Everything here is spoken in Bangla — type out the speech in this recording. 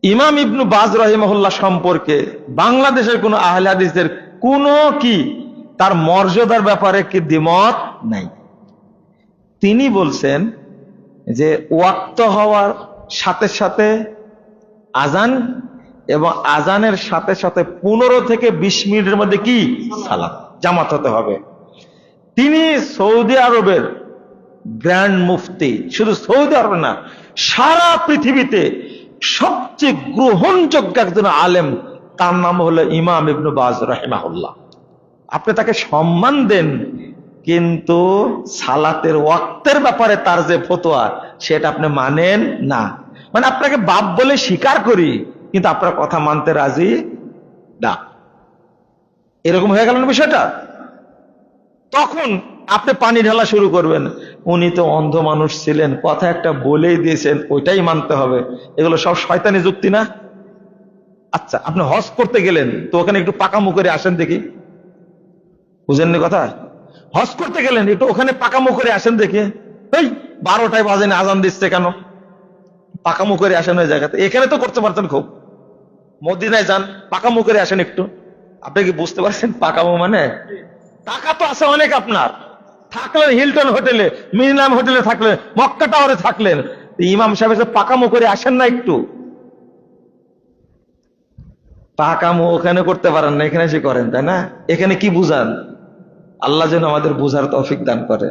ইমাম ইবনু বাজ রাহিমাহুল্লাহ সম্পর্কে বাংলাদেশের কোন আহলে হাদিসের কোন কি তার মর্যাদার ব্যাপারে কি দ্বিমত নাই। তিনি বলছেন যে ওয়াক্ত হওয়ার সাথে সাথে আজান এবং আজানের সাথে সাথে 15 থেকে 20 মিনিটের মধ্যে কি সালাত জামাত হতে হবে। তিনি সৌদি আরবের গ্র্যান্ড মুফতি, শুধু সৌদি আরব না সারা পৃথিবীতে সবচেয়ে গ্রহণযোগ্য একজন আলেম, তার নাম হলো ইমাম ইবনু বাজ রাহিমাহুল্লাহ। আপনি তাকে সম্মান দেন, কিন্তু সালাতের ওয়াক্তের ব্যাপারে তার যে ফতোয়া সেটা আপনি মানেন না। মানে আপনাকে বাপ বলে স্বীকার করি, কিন্তু আপনার কথা মানতে রাজি না। এরকম হয়ে গেল না বিষয়টা। তখন আপনি পানি ঢালা শুরু করবেন, উনি তো অন্ধ মানুষ ছিলেন, কথা একটা বলেই দিয়েছেন, ওইটাই মানতে হবে। এগুলো সব শয়তানি যুক্তি না? আচ্ছা, আপনি হজ করতে গেলেন, তো ওখানে একটু পাকামো করে আসেন দেখি। বুঝেননি কথা? হজ করতে গেলেন, একটু ওখানে পাকামো করে আসেন দেখি। এই 12টায় বাজেনি, আজান দিচ্ছে কেন? পাকামো করে আসেন ওই জায়গাতে। এখানে তো করতে পারতেন, খুব মদিনায় যান, পাকামো করে আসেন একটু। আপনি কি বুঝতে পারছেন পাকামো মানে? টাকা তো আছে অনেক আপনার, থাকলেন হিলটন হোটেলে, মিনিলাম হোটেলে থাকলেন, মক্কা টাওয়ারে থাকলেন, ইমাম সাহেব এসে পাকামো করে আসেন না একটু? পাকামো ওখানে করতে পারেন না, এখানে এসে করেন, তাই না? এখানে কি বুঝান? আল্লাহ যেন আমাদের বুঝার তৌফিক দান করে।